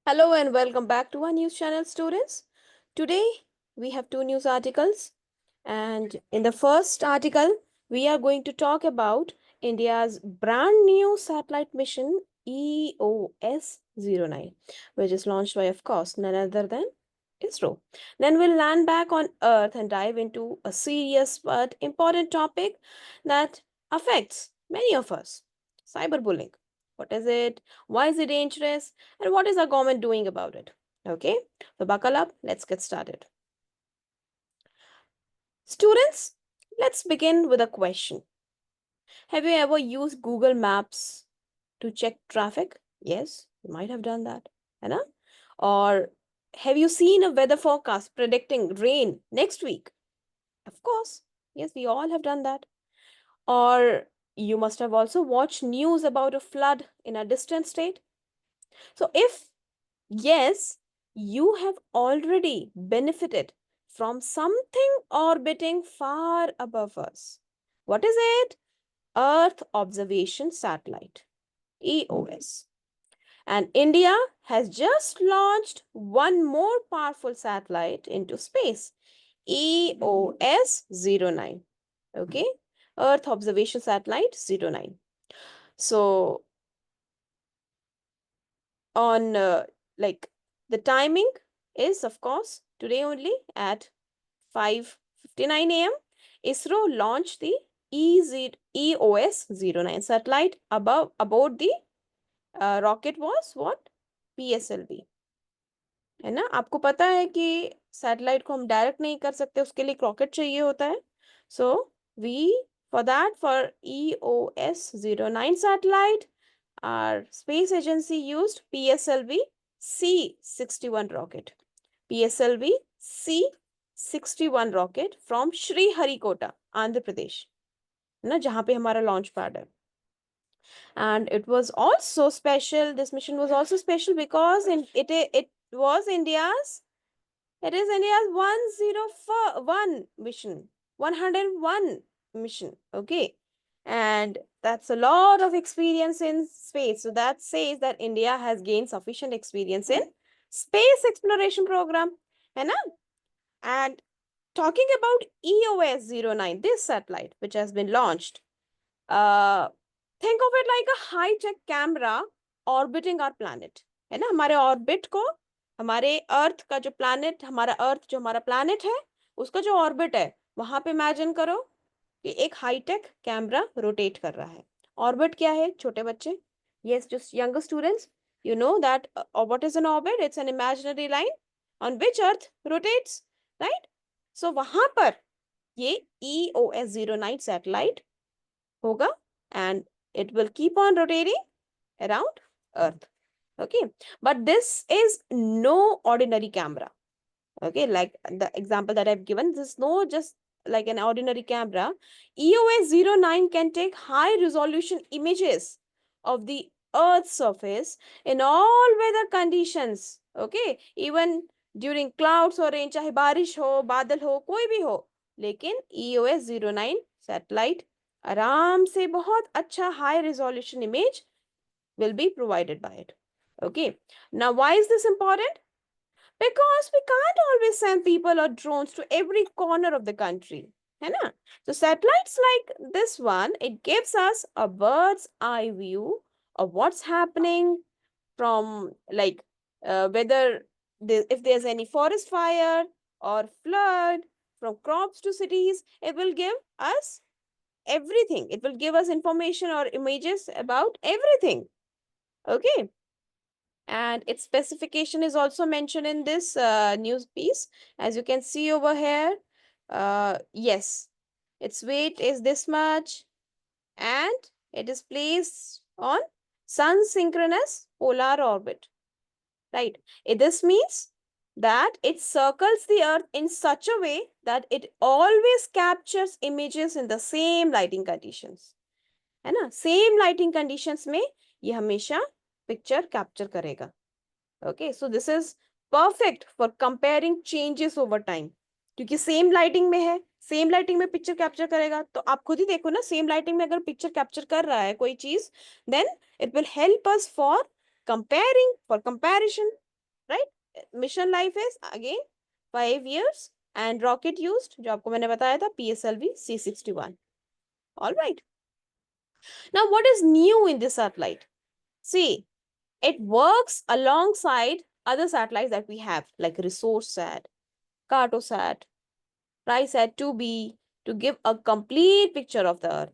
Hello and welcome back to our news channel, students. Today we have two news articles, and in the first article, we are going to talk about India's brand new satellite mission EOS-09, which is launched by, of course, none other than ISRO. Then we'll land back on Earth and dive into a serious but important topic that affects many of us: cyberbullying. What is it? Why is it dangerous? And what is our government doing about it? Okay, so buckle up, let's get started. Students, let's begin with a question. Have you ever used Google Maps to check traffic? Yes, you might have done that. Hai. Or have you seen a weather forecast predicting rain next week? Of course, yes, we all have done that. Or you must have also watched news about a flood in a distant state. So if yes, you have already benefited from something orbiting far above us. What is it? Earth Observation Satellite, EOS. And India has just launched one more powerful satellite into space, EOS-09. Okay, Earth Observation Satellite 09. So on like the timing is, of course, today only at 5:59 a.m. ISRO launched the EOS-09 satellite. Aboard the rocket was what? PSLV. है ना? आपको पता है कि satellite को हम direct नहीं कर सकते, उसके लिए रॉकेट चाहिए होता है. So we for EOS-09 satellite, our space agency used PSLV C-61 rocket. PSLV C-61 rocket from Sriharikota, Andhra Pradesh, ना जहाँ पे हमारा launch pad है. And it was also special. This mission was also special because it was India's. It is India's 101 mission, 101 mission. Okay. And that's a lot of experience in space. So that says that India has gained sufficient experience in space exploration program. And talking about EOS-09, this satellite, which has been launched, think of it like a high-tech camera orbiting our planet. है ना, हमारे orbit को, हमारे अर्थ का जो planet, हमारा अर्थ जो हमारा प्लैनेट है, उसका जो ऑर्बिट है, वहां पे इमेजिन करो कि एक हाईटेक कैमरा रोटेट कर रहा है. ऑर्बिट क्या है छोटे बच्चे? Yes, just younger students, you know that what is an orbit? It's an imaginary line on which earth rotates, right? So वहां पर ये EOS-09 satellite होगा and it will keep on rotating around earth. Okay, but this is no ordinary camera. Okay, like the example that I've given, this is no just like an ordinary camera. EOS-09 can take high resolution images of the earth's surface in all weather conditions. Okay, even during clouds or rain, चाहे बारिश हो, बादल हो, कोई भी हो, लेकिन EOS-09 satellite आराम से बहुत अच्छा high resolution image will be provided by it. Okay, now why is this important? Because we can't always send people or drones to every corner of the country. है ना? So satellites like this one, it gives us a bird's eye view of what's happening from like whether if there's any forest fire or flood, from crops to cities, it will give us everything. It will give us information or images about everything. Okay. And its specification is also mentioned in this news piece. As you can see over here, yes, its weight is this much and it is placed on sun synchronous polar orbit, right? This means that it circles the earth in such a way that it always captures images in the same lighting conditions. है ना? Same lighting conditions में ये हमेशा picture capture करेगा. Okay, so this is perfect for comparing changes over time. क्योंकि same lighting में है, same lighting में पिक्चर कैप्चर करेगा, तो आप खुद ही देखो ना, सेम लाइटिंग में अगर पिक्चर कैप्चर कर रहा है कोई चीज, then it will help us for comparing, for comparison. right? Mission life is again 5 years and rocket used जो आपको मैंने बताया था PSLV C61. All right. Now what is new in this satellite? See, it works alongside other satellites that we have like ResourceSat, Cartosat, RISAT 2B to give a complete picture of the Earth.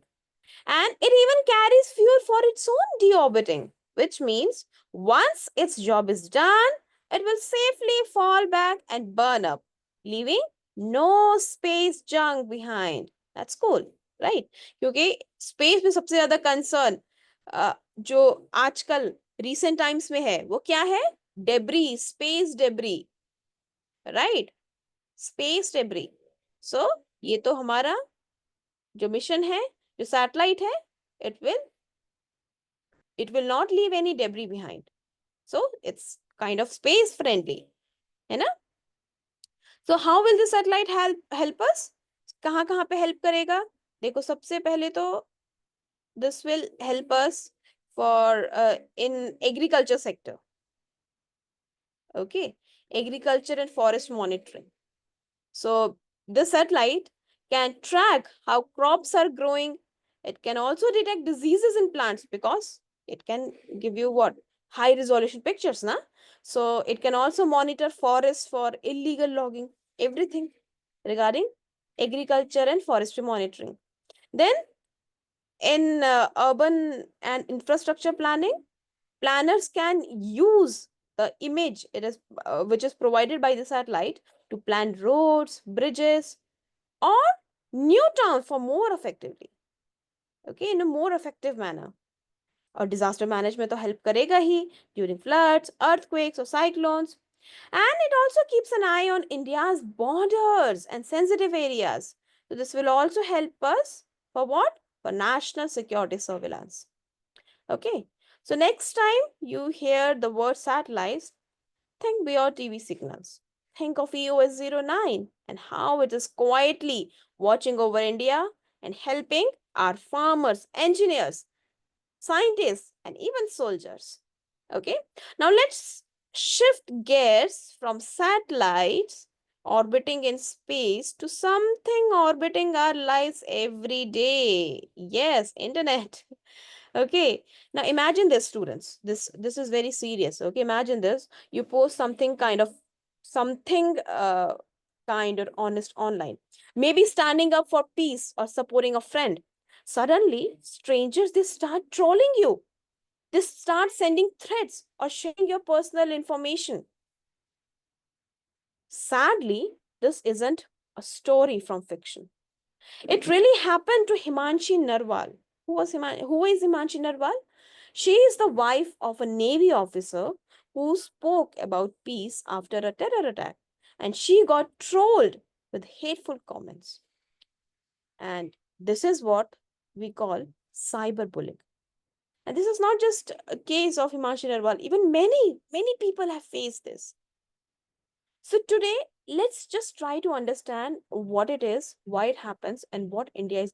And it even carries fuel for its own deorbiting, which means once its job is done, it will safely fall back and burn up, leaving no space junk behind. That's cool, right? क्योंकि space में सबसे ज्यादा concern जो आजकल recent times में है वो क्या है? Debris, space debris, right? Space debris. So ये तो हमारा जो मिशन है, जो सैटेलाइट है, it will not leave any debris behind. So it's kind of space friendly, है ना? So how will the satellite help us? कहाँ कहाँ पे help करेगा? देखो सबसे पहले तो this will help us for in agriculture sector. Okay, agriculture and forest monitoring. So the satellite can track how crops are growing. It can also detect diseases in plants because it can give you what? High resolution pictures, na? So it can also monitor forests for illegal logging, everything regarding agriculture and forestry monitoring. Then in urban and infrastructure planning, planners can use the image which is provided by the satellite to plan roads, bridges, or new towns for more effectively. Okay, in a more effective manner. और disaster management तो help करेगा ही during floods, earthquakes or cyclones. And it also keeps an eye on India's borders and sensitive areas. So this will also help us for what? For national security surveillance. Okay. So next time you hear the word satellites, think beyond TV signals. Think of EOS-09 and how it is quietly watching over India and helping our farmers, engineers, scientists, and even soldiers. Okay, now let's shift gears from satellites orbiting in space to something orbiting our lives every day. Yes, internet. Okay, now imagine this, students. This is very serious. Okay, imagine this. You post something kind or honest online. Maybe standing up for peace or supporting a friend. Suddenly, strangers they start trolling you. They start sending threats or sharing your personal information. Sadly, this isn't a story from fiction. It really happened to Himanshi Narwal. Who is Himanshi Narwal? She is the wife of a Navy officer who spoke about peace after a terror attack, and she got trolled with hateful comments. And this is what we call cyberbullying. And this is not just a case of Himanshi Narwal, even many people have faced this. So today, let's just try to understand what it is, why it happens, and what India is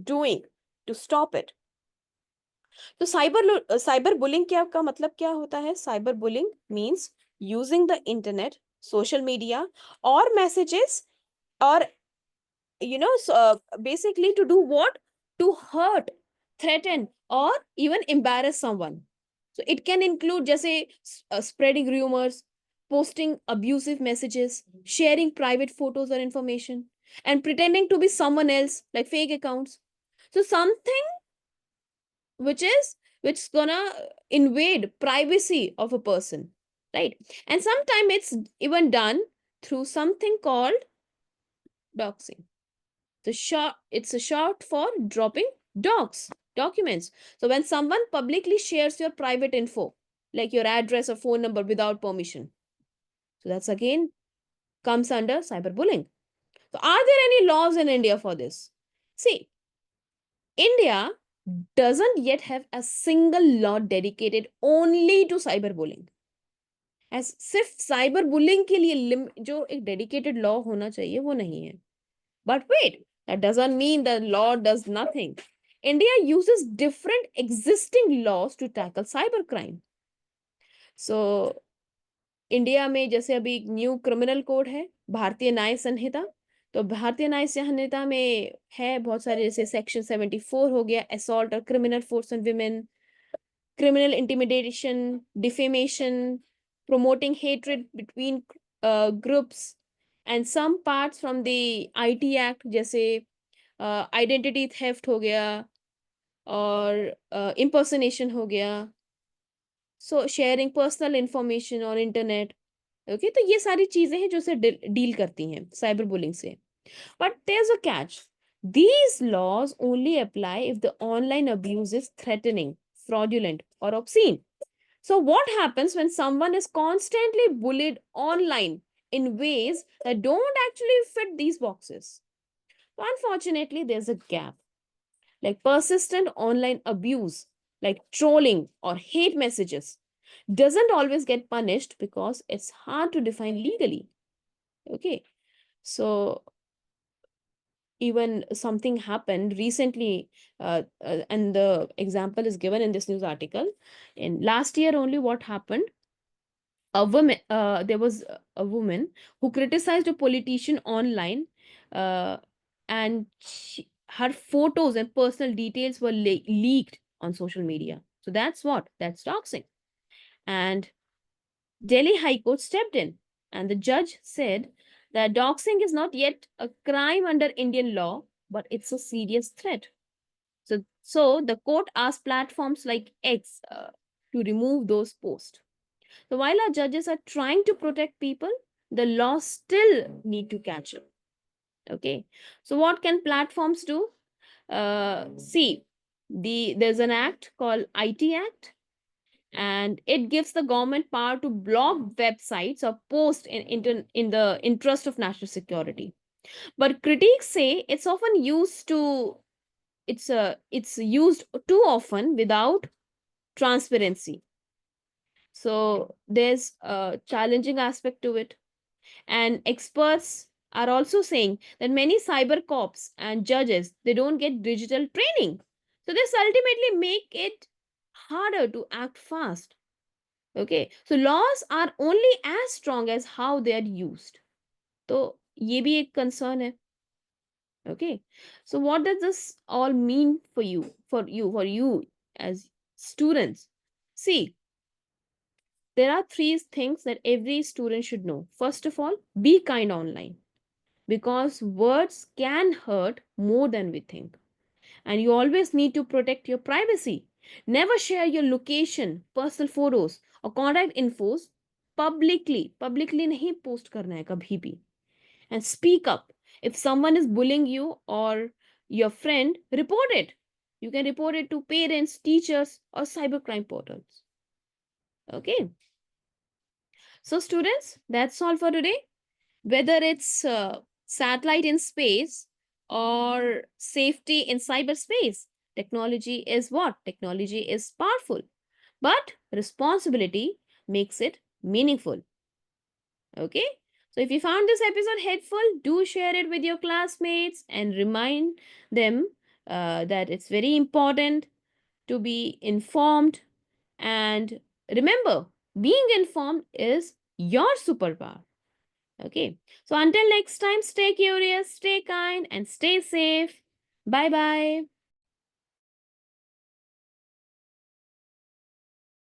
doing to stop it. तो cyber bullying का मतलब क्या होता है? Cyber bullying means using the internet, social media और messages और basically to do what? To hurt, threaten or even embarrass someone. So it can include जैसे spreading rumors, posting abusive messages, sharing private photos or information, and pretending to be someone else like fake accounts. So something which is gonna invade privacy of a person, right? And sometimes it's even done through something called doxing. It's a short for dropping documents. So when someone publicly shares your private info, like your address or phone number without permission, so that's again comes under cyberbullying. So are there any laws in India for this? See, India doesn't yet have a single law dedicated only to cyberbullying. As सिर्फ cyber bullying के लिए जो एक dedicated law होना चाहिए वो नहीं है. But wait, that doesn't mean the law does nothing. India uses different existing laws to tackle cybercrime. So India में जैसे अभी न्यू क्रिमिनल कोड है, भारतीय न्याय संहिता। तो भारतीय न्याय संहिता में है बहुत सारे, जैसे सेक्शन 74 हो गया, असॉल्ट और criminal force on women, criminal intimidation, defamation, promoting hatred between groups, and some parts from the IT Act जैसे identity theft हो गया और impersonation हो गया, so sharing personal information on internet। Okay, तो ये सारी चीजें हैं जो से डील करती हैं साइबर बुलिंग से। But there is a catch, these laws only apply if the online abuse is threatening, fraudulent, or obscene. So, what happens when someone is constantly bullied online in ways that don't actually fit these boxes? So, unfortunately, there's a gap. Like persistent online abuse, like trolling or hate messages, doesn't always get punished because it's hard to define legally. Okay, so even something happened recently, and the example is given in this news article. In last year only, what happened, a woman, there was a woman who criticized a politician online, uh, and her photos and personal details were leaked on social media. So that's doxing. And Delhi High Court stepped in, and the judge said that doxing is not yet a crime under Indian law, but it's a serious threat. So the court asked platforms like X to remove those posts. So while our judges are trying to protect people, the laws still need to catch up. Okay. So what can platforms do? See, there's an act called IT Act, and it gives the government power to block websites or posts in the interest of national security. But critics say it's used too often without transparency. So there's a challenging aspect to it. And experts are also saying that many cyber cops and judges, they don't get digital training. So this ultimately make it harder to act fast. Okay. So laws are only as strong as how they are used. तो ये भी एक concern है. Okay. So what does this all mean for you as students? See, there are three things that every student should know. First of all, be kind online because words can hurt more than we think. And you always need to protect your privacy. Never share your location, personal photos, or contact infos publicly. Publicly नहीं post करना है कभी भी. And speak up. If someone is bullying you or your friend, report it. You can report it to parents, teachers, or cybercrime portals. Okay. So, students, that's all for today. Whether it's satellite in space or safety in cyberspace, technology is what? Technology is powerful, but responsibility makes it meaningful. Okay. So if you found this episode helpful, do share it with your classmates and remind them that it's very important to be informed. And remember, being informed is your superpower. Okay. So until next time, stay curious, stay kind, and stay safe. Bye bye.